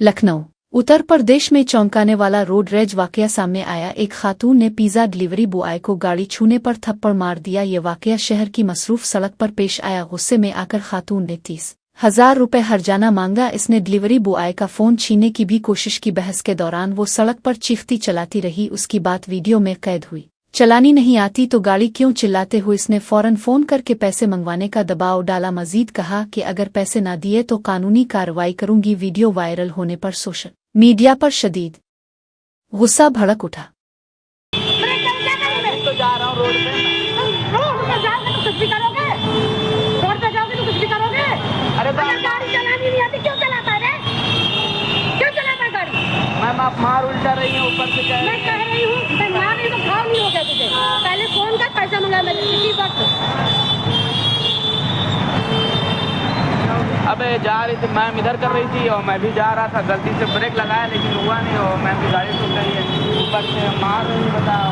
लखनऊ उत्तर प्रदेश में चौंकाने वाला रोड रेज वाकया सामने आया। एक खातून ने पिज़्ज़ा डिलीवरी बॉय को गाड़ी छूने पर थप्पड़ मार दिया। ये वाकया शहर की मसरूफ सड़क पर पेश आया। गुस्से में आकर खातून ने 30,000 रुपये हर्जाना मांगा। इसने डिलीवरी बॉय का फोन छीनने की भी कोशिश की। बहस के दौरान वो सड़क पर चीखती चलाती रही। उसकी बात वीडियो में कैद हुई। चलानी नहीं आती तो गाड़ी क्यों चिल्लाते हुए इसने फौरन फोन करके पैसे मंगवाने का दबाव डाला। मजीद कहा कि अगर पैसे ना दिए तो कानूनी कार्रवाई करूंगी। वीडियो वायरल होने पर सोशल मीडिया पर शदीद गुस्सा भड़क उठा। तो जा रहा हूँ रोड पे जाओगे तो कुछ भी करोगे, रोड पे जाओगे तो कुछ भी करोगे। अरे गाड़ी चलानी नहीं आती क्यों चलाता है? क्यों चलाता है गाड़ी? मैम आप मार उल्टा रही हैं ऊपर से। मैं कह रही हूँ मैं मार नहीं तो घाव नहीं हो गया तुझे। पहले फोन कर पैसा मंगा मेरे किसी वक्त। अबे जा रही थी मैम, इधर कर रही थी और मैं भी जा रहा था। गलती से ब्रेक लगाया लेकिन हुआ नहीं और मैम की गाड़ी टूट गई है। ऊपर से मार रही बताओ।